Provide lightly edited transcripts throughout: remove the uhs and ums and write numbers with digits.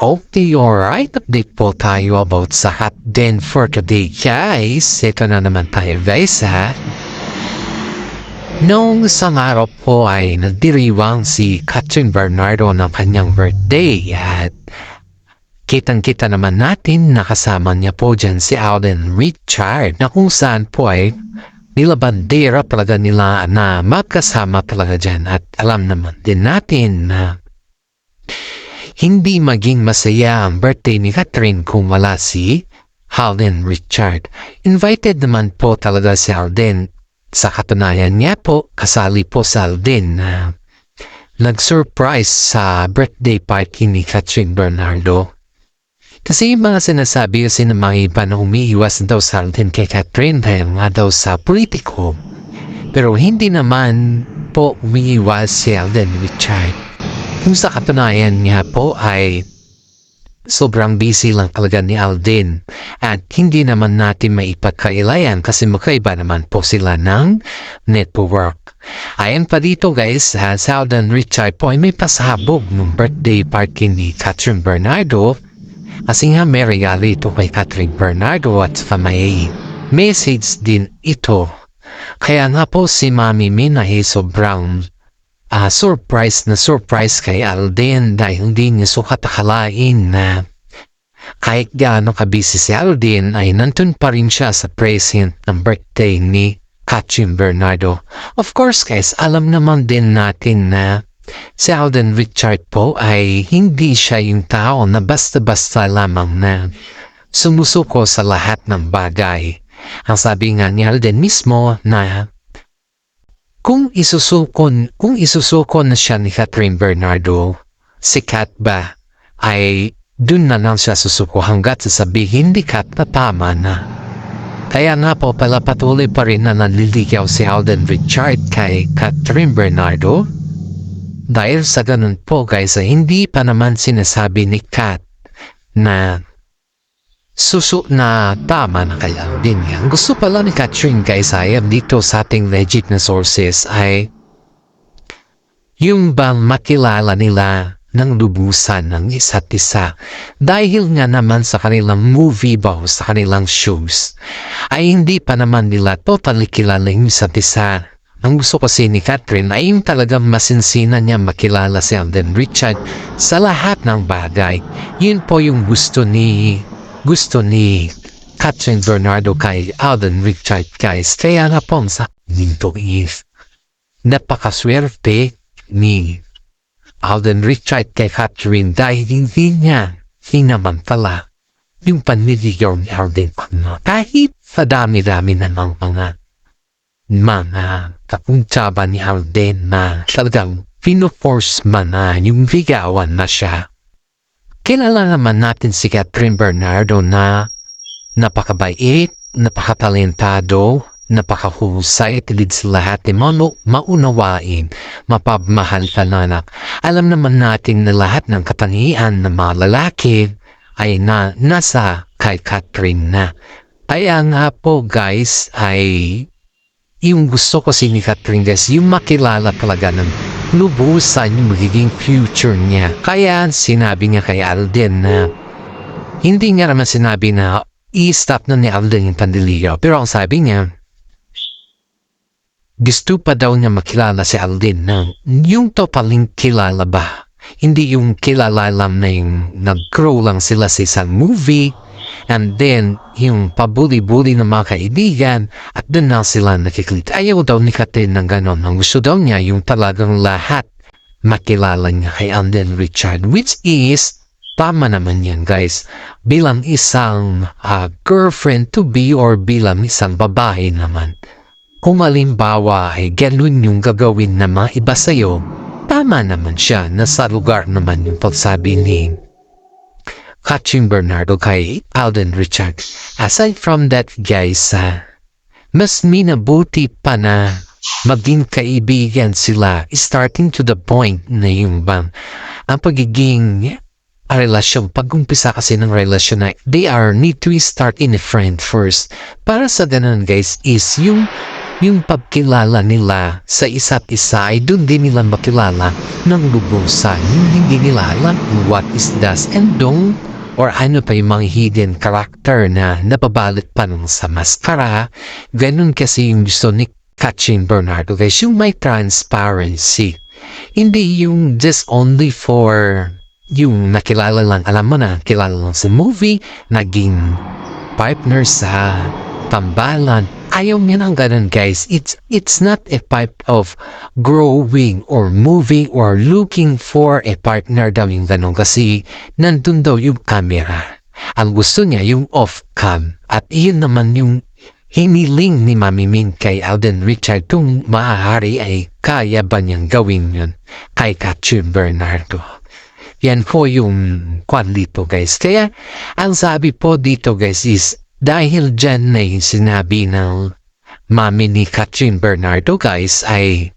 Okay, alright. Update po tayo about sa hot den for today, guys. Ito na naman tayo, guys, ha. Noong isang araw po ay nagdiriwang si Catherine Bernardo ng kanyang birthday at kitang-kita naman natin nakasama niya po dyan si Alden Richard na kung saan po ay nilabandera talaga nila na magkasama talaga dyan at alam naman din natin na hindi maging masaya ang birthday ni Catherine kung wala si Alden Richard. Invited naman po talaga si Alden. Sa katunayan niya po, kasali po si Alden na nag-surprise sa birthday party ni Catherine Bernardo. Kasi yung mga sinasabi kasi ng mga iba na umiiwas daw si Alden kay Catherine dahil nga daw sa politiko. Pero hindi naman po umiiwas si Alden Richard. Kung sa katunayan niya po ay sobrang busy lang talaga ni Alden at hindi naman natin maipagkailayan kasi magkaiba naman po sila ng network. Ayon pa dito, guys, si Alden Richard po ay may pasabog ng birthday party ni Catherine Bernardo kasi nga may regalo ito kay Catherine Bernardo at may message din ito. Kaya nga po si Mami Min ay sobrang surprise kay Alden dahil hindi niya sukat akalain na kahit gaano kabisi si Alden ay nandun pa rin siya sa present ng birthday ni Catherine Bernardo. Of course, guys, alam naman din natin na si Alden Richard po ay hindi siya yung tao na basta-basta lamang na sumusuko sa lahat ng bagay. Ang sabi nga ni Alden mismo na kung isusukon na siya ni Catherine Bernardo, si Kat ba ay dun na lang siya susuko hanggat sasabihin ni Kat na tama na. Kaya nga po pala patuloy pa rin na nanliligaw si Alden Richard kay Catherine Bernardo. Dahil sa ganun po, guys, ay hindi pa naman sinasabi ni Kat na na tama na kaya din yan. Gusto pala ni Catherine, guys, ay dito sa ating legit na sources ay yung bang makilala nila ng lubusan ng isa't isa. Dahil nga naman sa kanilang movie ba o sa kanilang shows ay hindi pa naman nila totally kilala yung isa't isa. Ang gusto kasi ni Catherine ay yung talagang masinsina niya makilala si Alden Richard sa lahat ng bagay. Yun po yung gusto ni Catherine Bernardo kay Alden Richard, guys. Kaya nga po sa dito is napakaswerte ni Alden Richard kay Catherine dahil hindi niya hinamantala yung panliligaw ni Alden kahit sa dami-dami na ng mga kapuntsaba ni Alden na talagang pino-force man na yung ligawan na siya. Kilala naman natin si Catherine Bernardo na napakabait, napakatalentado, napakahusay at higit sa lahat maunawain, mapagmahal ka nanak. Alam naman natin na lahat ng katangian ng mga lalaki ay nasa kay Catherine na. Kaya nga po, guys, ay yung gusto ko si Catherine, guys, yung makilala talaga ng lubusan yung magiging future niya. Kaya sinabi niya kay Alden na hindi nga naman sinabi na i-stop na ni Alden yung pandiligaw. Pero ang sabi niya, gusto pa daw niya makilala si Alden na yung topaling kilala ba. Hindi yung kilala lang na yung nag-grow lang sila sa isang movie and then yung pabuli-buli ng mga kaibigan at doon na sila nakikita. Ayaw daw ni Catherine ng ganon. Ang gusto daw niya yung talagang lahat makilala niya kay Alden Richard, which is tama naman yan, guys. Bilang isang girlfriend to be or bilang isang babae naman. Kung halimbawa ay ganun yung gagawin na mga iba sa'yo, tama naman siya na sa lugar naman yung pagsabi ni Catherine Bernardo kay Alden Richard. Aside from that, guys, mas minabuti pa na maging kaibigan sila starting to the point na yung bang ang pagiging relasyon, pag-umpisa kasi ng relasyon na they need to start in a friend first. Para sa ganun, guys, is yung yung pagkilala nila sa isa't isa ay doon din nila makilala ng lubusan. Yung hindi nila alam what is does and don't or ano pa yung mga hidden character na nababalot pa nung sa maskara. Ganun kasi yung gusto ni Katrin Bernardo guys, yung may transparency. Hindi yung just only for yung nakilala lang, alam mo na, kilala lang sa movie, naging partner sa tambalan. Ayaw niya ng ganun guys. It's not a type of growing or moving or looking for a partner daw yung ganun kasi nandun daw yung camera. Ang gusto niya yung off-cam at iyon naman yung hiniling ni Mami Min kay Alden Richard kung maaari ay kaya ba niyang gawin yun kay Katrin Bernardo. Yan po yung kwan dito guys. Kaya ang sabi po dito guys is dahil dyan na yung sinabi ng mami ni Katrin Bernardo guys ay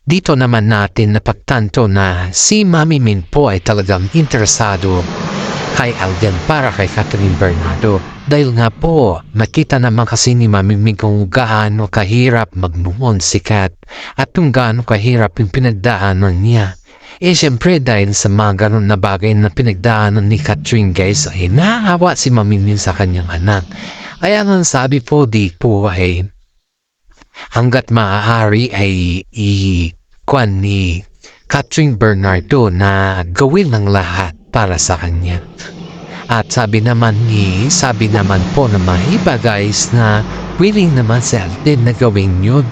dito naman natin napagtanto na si Mami Min po ay talagang interesado kay Alden para kay Katrin Bernardo. Dahil nga po nakita naman kasi ni Mami Min kung gaano kahirap mag-move si Kat at kung gaano kahirap yung pinagdaanan niya. Siyempre dahil sa mga ganun na bagay na pinagdaanan ni Katrin guys ay naawa si Mami Min sa kanyang anak. Kaya nga sabi po dito ay hanggat maaari ay i-kwan ni Katrin Bernardo na gawin ng lahat para sa kanya. At sabi naman po na mga iba guys na willing naman si Alden na gawin yun.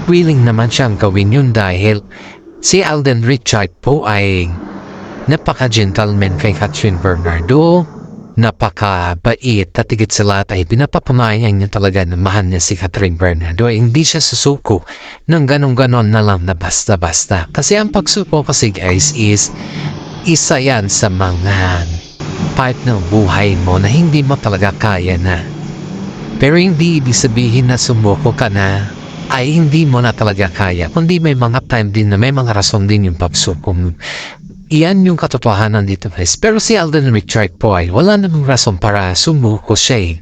Willing naman siyang gawin yun dahil si Alden Richard po ay napaka-gentleman kay Katrin Bernardo, napaka-bait at higit sa lahat ay pinapapamayan niya talaga na mahal niya si Katrin Bernardo. Hindi siya susuko ng ganon-ganon na lang na basta-basta. Kasi ang pagsuko kasi guys is isa yan sa mga part ng buhay mo na hindi mo talaga kaya na. Pero hindi ibig sabihin na sumuko ka na ay hindi mo na talaga kaya. Kundi may mga time din na may mga rason din yung pagsuko mo. Iyan yung katotohanan dito guys. Pero si Alden Richard po ay wala namang rason para sumuko siya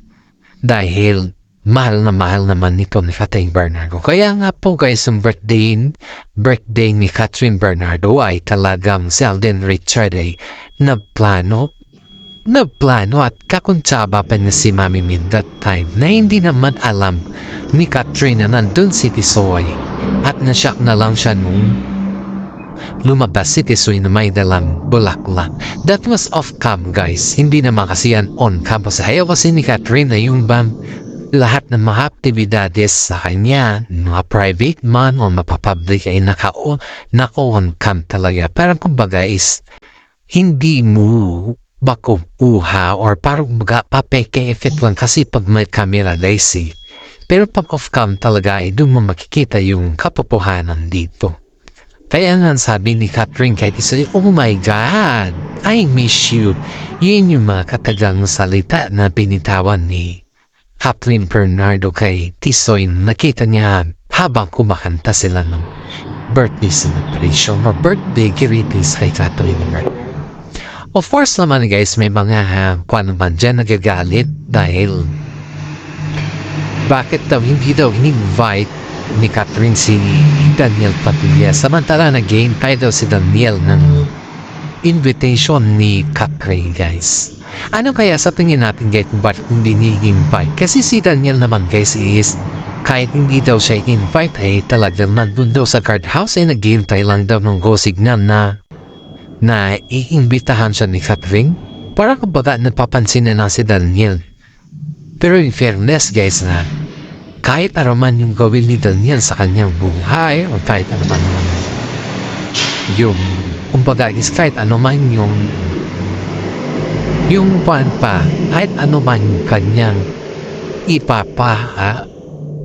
dahil mahal naman nito ni Katrin Bernardo. Kaya nga po guys, yung birthday ni Katrin Bernardo ay talagang si Alden Richard ay nagplano at kakuntsaba pa na si Mami Min that time na hindi naman alam ni Katrin na nandun si Tisoy at nasyak na lang siya nung lumabas si Tisoy na may dalang bulaklak. That was off-cam guys, hindi naman kasi yan on-cam kasi ayaw kasi ni Katrin na yung lahat ng mga aktibidades sa kanya, mga private man o mapapublic ay naka-on-cam talaga. Parang kumbaga is hindi mo bakuha or parang papeke-effect lang kasi pag may camera daisy. Pero pag off-cam talaga ay doon mo makikita yung katotohanan dito. Kaya nga sabi ni Katrin kay Tisoy, oh my God, I miss you. Yun yung mga katagang salita na binitawan ni Katrin Bernardo kay Tisoy. Nakita niya habang kumakanta sila ng birthday celebration or birthday greetings kay Katrin Bernardo. Of course naman guys, may mga kung naman dyan nagagalit dahil bakit daw hindi daw in-invite ni Katrin si Daniel Padilla samantala nag-gain tayo daw si Daniel ng invitation ni Katrin guys. Ano kaya sa tingin natin guys kung bakit hindi ni-invite? Kasi si Daniel naman guys is kahit hindi daw siya invite ay talagang nandun daw sa card house ay nag-gain tayo lang daw ng go signal na iimbitahan siya ni Katrin. Parang kumbaga napapansin na si Daniel. Pero in fairness guys na kahit ano man yung gawin ni Daniel sa kanyang buhay o kahit ano man yung kumbaga is kahit ano man yung kahit ano man yung kanyang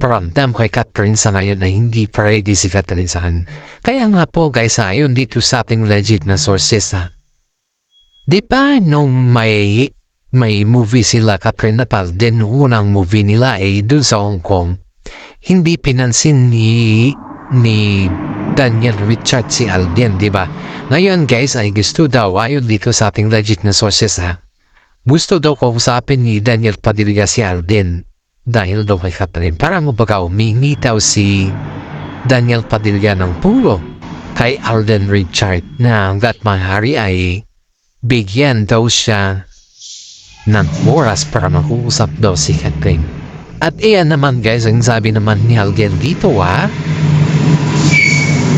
paramdam kay Katrin sa ngayon na hindi ready si Katrin sa kanya. Kaya nga po guys ayon dito sa ating legit na sources di ba nung may movie sila Katrin at Alden, unang movie nila ay dun sa Hong Kong, hindi pinansin ni Daniel Richard si Alden, di ba? Ngayon guys ay gusto daw ayon dito sa ating legit na sources gusto daw kausapin ni Daniel Padilla si Alden dahil daw kay Catherine. Parang baga umingi daw si Daniel Padilla ng puro kay Alden Richard na hanggat maaari ay bigyan daw siya ng oras para mag-uusap daw si Catherine. At iyan naman guys, ang sabi naman ni Alden dito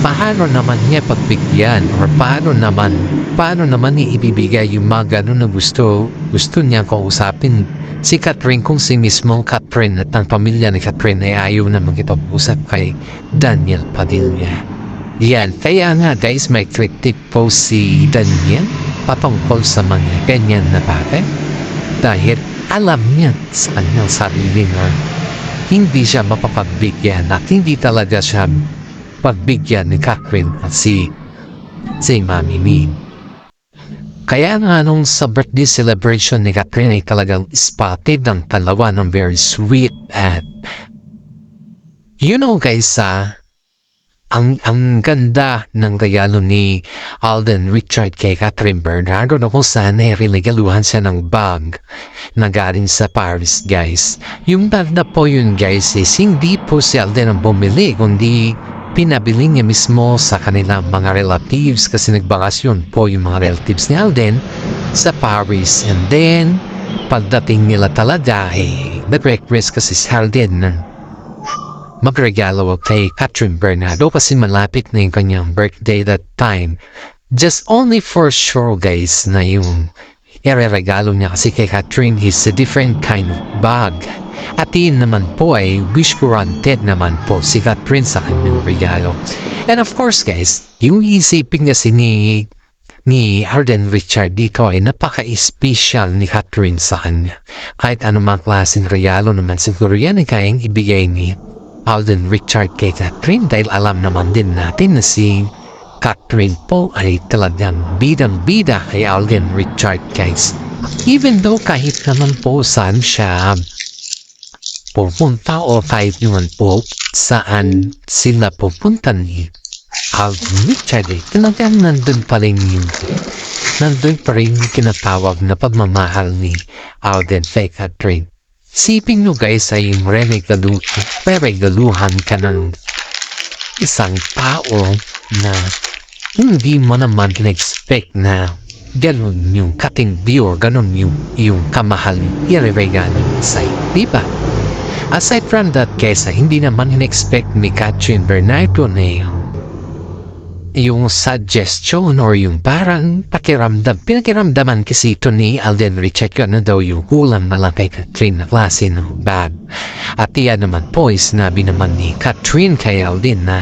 paano naman niya pagbigyan or paano naman niya ibibigay yung mga ganun na gusto niya kausapin si Catherine kung si mismong Catherine at ang pamilya ni Catherine ay ayaw na makipag-usap kay Daniel Padilla. Yan, kaya nga guys, may critic po si Daniel patungkol sa mga ganyan na bagay dahil alam niya sa kanyang sarili na hindi siya mapapagbigyan at hindi talaga siya pagbigyan ni Catherine at si Mami Min. Kaya nga nung sa birthday celebration ni Catherine ay talagang spotted ang dalawa ng very sweet at guys ang ganda ng regalo ni Alden Richard kay Catherine Bernardo na kung saan ay regaluhan siya ng bag na galing sa Paris guys. Yung bag na po yun guys is hindi po si Alden ang bumili kundi pinabili niya mismo sa kanilang mga relatives kasi nagbakasyon po yung mga relatives ni Alden sa Paris. And then pagdating nila talaga nag-request kasi si Alden na magregalo kay Catherine Bernardo kasi malapit na yung kanyang birthday that time. Just only for sure guys na yung ireregalo niya kasi kay Catherine is a different kind of bag. At yun naman po ay wish granted naman po si Catherine sa kanyang regalo. And of course guys, yung isipin kasi ni Alden Richard dito ay napaka-special ni Catherine sa kanya. Kahit anumang klaseng regalo naman siguro yan ay kayang ibigay ni Alden Richard kay Catherine dahil alam naman din natin na si Catherine po ay talagang bidang-bida kay Alden Richard guys. Even though kahit naman po saan siya pupunta o kahit naman po saan sila pupunta ni Alden Richard talagang nandun pa rin yung kinatawag na pagmamahal ni Alden kay Catherine. Sipin nyo guys ay regaluhan ka ng isang tao na hindi mo naman in-expect na ganun yung katindi or ganun yung kamahal i-regalo sa'yo, diba? Aside from that guys, hindi naman in-expect ni Catherine Bernardo na yung suggestion or yung parang pinakiramdaman kasi ito ni Alden Richard na daw yung kulang na lang kay Catherine na klase ng bag. At iyan naman po is sinabi naman ni Catherine kay Alden na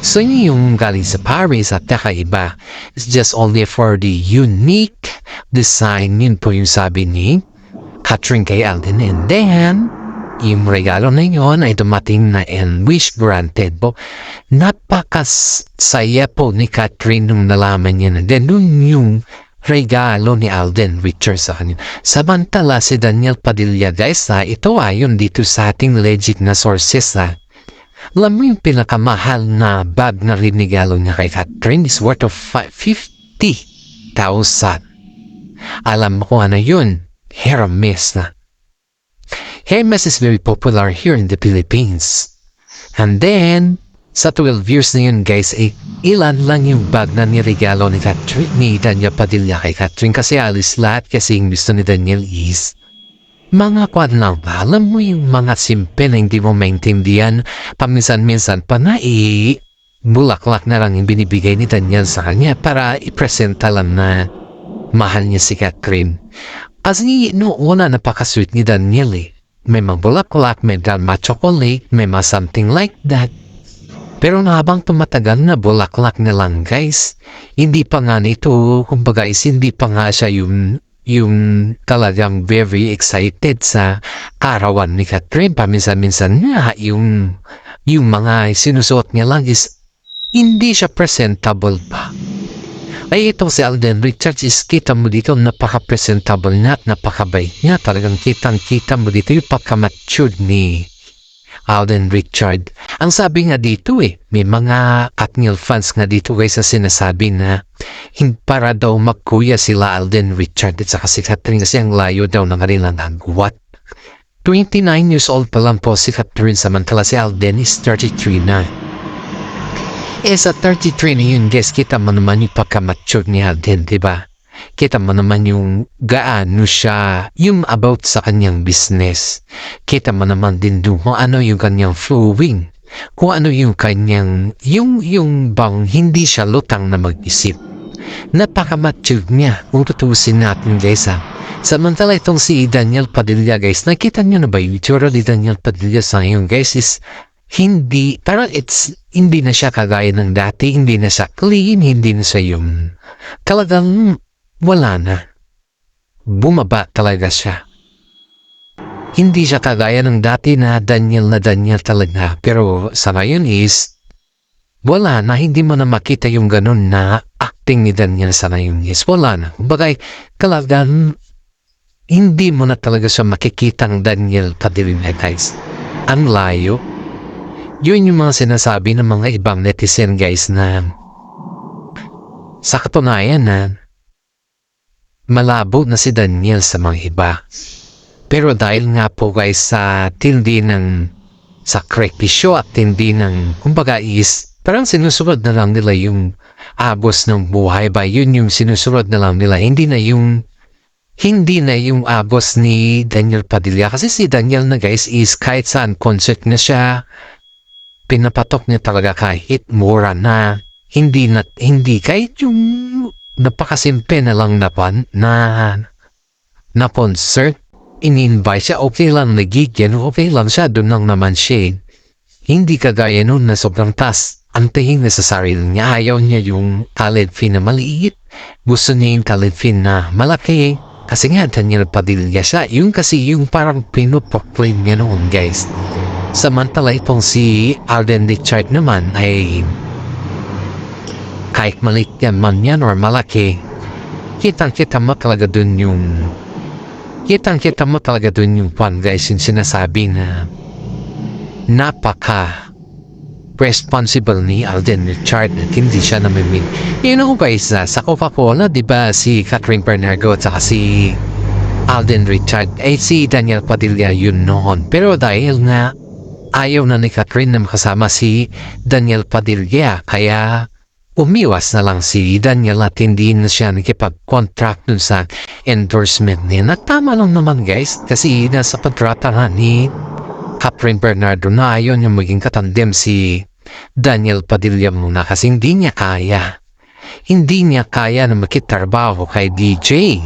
so yung galing sa Paris at kakaiba is just only for the unique design. Yun po yung sabi ni Catherine kay Alden. And then yung regalo na yun ay dumating na and wish granted po. Napakasaya po ni Catherine nung nalaman niya na then yung regalo ni Alden Richard sa kanya. Samantala si Daniel Padilla guys ito ayon dito sa ating legit na sources alam mo yung pinakamahal na bag na rinigalo niya kay Catherine is worth of 50,000. Alam mo kung ano yun? Hermes na. Hermes is very popular here in the Philippines. And then, sa 12 years na yun guys, ilan lang yung bag na niregalo ni Daniel Padilla kay Catherine kasi alis lahat kasi yung gusto ni Daniel is mga kwan lang ba? Alam mo yung mga simple na hindi mo maintindihan paminsan-minsan pa na bulaklak na lang yung binibigay ni Daniel sa kanya para ipresenta lang na mahal niya si Catherine. Kasi una napaka-sweet ni Daniel may mga bulaklak, may dalma chocolate, may mga something like that. Pero habang tumatagal na bulaklak na lang guys, hindi pa nga nito, kumbaga hindi pa nga siya yung talagang very excited sa karawan ni Catherine. Paminsan-minsan nga yung mga sinusuot niya lang is hindi siya presentable pa. Ay ito si Alden Richard is kita mo dito napaka-presentable niya at napakabait niya. Talagang kitang-kita mo dito yung pagka-matured ni Alden Richard. Ang sabi nga dito may mga Katniel fans nga dito guys na sinasabi na para daw magkuya sila Alden Richard at saka si Catherine kasi ang layo daw ng kanilang agwat. 29 years old pa lang po si Catherine, samantala si Alden is 33 na. Sa 33 na yun guys, kita mo naman yung pagka-mature ni Alden, diba? Kita mo naman yung gaano siya, yung about sa kanyang business. Kita mo naman din doon kung ano yung kanyang flowing. Kung ano yung kanyang, yung bang hindi siya lutang na mag-isip. Napaka-mature niya, kung tutusin natin guys ha. Samantala itong si Daniel Padilla guys, nakita nyo na ba yung itsura ni Daniel Padilla sa ngayon guys is hindi, parang hindi na siya kagaya ng dati, hindi na siya clean, hindi na siya yung talagang wala na. Bumaba talaga siya. Hindi siya kagaya ng dati na Daniel talaga. Pero sa ngayon is, wala na, hindi mo na makita yung ganun na acting ni Daniel sa ngayon is, wala na. Bagay, talagang, hindi mo na talaga siya makikitang Daniel Padilla guys. Ang layo. Yun yung mga sinasabi ng mga ibang netizen guys na sa katunayan na malabo na si Daniel sa mga iba. Pero dahil nga po guys sa tindi ng sakripisyo at tindi ng kumbaga is parang sinusunod na lang nila yung abos ng buhay ba? Yun yung sinusunod na lang nila. Hindi na yung abos ni Daniel Padilla. Kasi si Daniel na guys is kahit saan concert na siya, pinapatok niya talaga kahit mura na. Hindi kahit yung napakasimple na lang na concert. In-invite siya, okay lang nagigyan, okay lang siya, doon lang naman siya. Hindi kagaya nun na sobrang tas. Antahin na sa sarili niya. Ayaw niya yung talent fee na maliit. Gusto niya yung talent fee na malaki. Kasi nga, Daniel Padilla siya. Yung kasi yung parang pinoproclaim niya noon, guys. Samantala itong si Alden Richard naman ay kahit maliit man yan or malaki, kitang-kita mo talaga dun yung pan guys, yung sinasabi na napaka responsible ni Alden Richard at hindi siya namimig. You know guys, sa Coca-Cola, di ba si Catherine Bernardo at saka si Alden Richard, si Daniel Padilla yun noon. Pero dahil nga ayaw na ni Catherine na makasama si Daniel Padilla, kaya umiwas na lang si Daniel at hindi na siya nakipag-contract dun sa endorsement niya. Nagtama lang naman guys, kasi nasa kontrata nga ni Catherine Bernardo na ayaw niya maging katandem si Daniel Padilla muna kasi hindi niya kaya. Hindi niya kaya na makitrabaho kay DJ.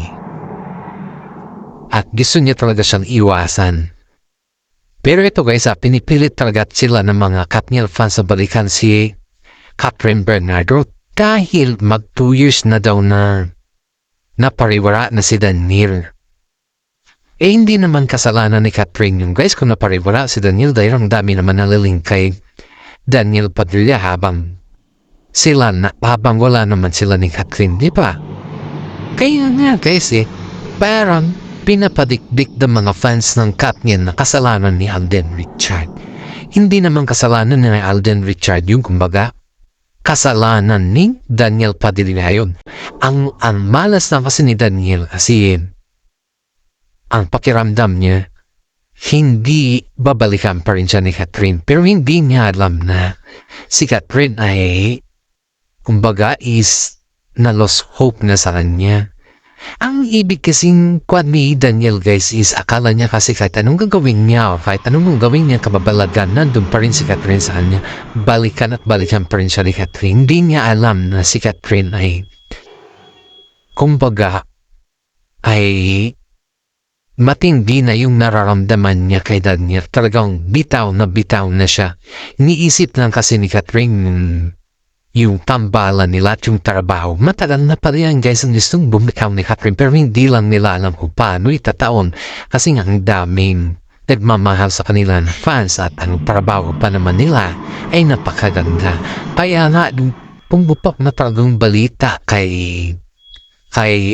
At gusto niya talaga siyang iwasan. Pero ito guys, pinipilit talaga sila ng mga Katniel fans sa balikan si Catherine Bernardo dahil mag 2 years na daw na napariwara na si Daniel. Hindi naman kasalanan ni Catherine yung guys kung napariwara si Daniel dahil ang dami naman naliling kay Daniel Padilla habang wala naman sila ni Catherine, di ba? Kaya nga guys parang pinapadikdik ng mga fans ng Katniel na kasalanan ni Alden Richard. Hindi naman kasalanan ni Alden Richard yung kumbaga kasalanan ni Daniel Padilla yun. Ang malas na kasi ni Daniel kasi ang pakiramdam niya, hindi babalikan pa rin siya ni Catherine. Pero hindi niya alam na si Catherine ay, kumbaga, is na-lost hope na sa kanya. Ang ibig kasing kwan ni Daniel guys is akala niya kasi kahit anong gagawin niya o kahit anong gagawin niya kababalagan, nandun pa rin si Catherine sa kanya. Balikan at balikan pa rin siya ni Catherine. Hindi niya alam na si Catherine ay, kumbaga, ay matindi na yung nararamdaman niya kay Daniel. Talagang bitaw na siya. Iniisip lang kasi ni Catherine yung tambalan nila at yung trabaho. Matagal na pa rin guys ang gustong bumikaw ni Catherine pero hindi lang nila alam kung paano itataon kasi nga ang daming nagmamahal sa kanila na fans at ang trabaho pa naman nila ay napakaganda. Kaya nga pumupok na talagang balita kay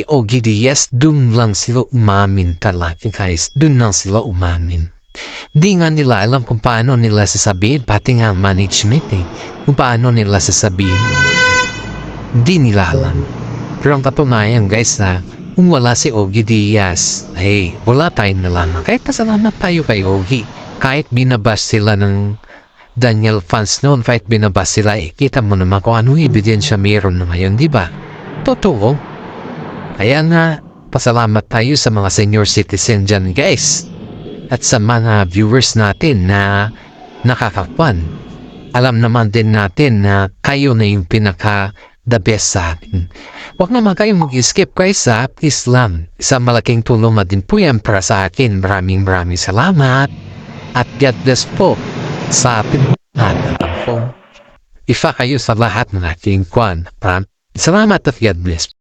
OGDS, dun lang sila umamin talaga guys. Dun lang sila umamin. Di nga nila alam kung paano nila sasabihin, pati nga management kung paano nila sasabihin. Di nila alam. Pero ang katunayan guys na Kung wala si Ogie Diaz, ay wala tayong nalaman. Kahit pasalamat tayo kay Ogie. Kahit binabas sila ng Daniel fans noon, kahit binabas sila, kita mo naman kung anong ebidensya meron na ngayon, di ba? Totoo. Kaya nga, pasalamat tayo sa mga senior citizen dyan, guys. At sa mga viewers natin na nakakapan. Alam naman din natin na kayo na yung pinaka-the best sa atin. Huwag naman kayong mag-skip guys sa Islam. Isang malaking tulong na din po yan para sa akin. Maraming salamat. At God bless po sa atin at po. Ifa kayo sa lahat ng ating kwan. Salamat at God bless.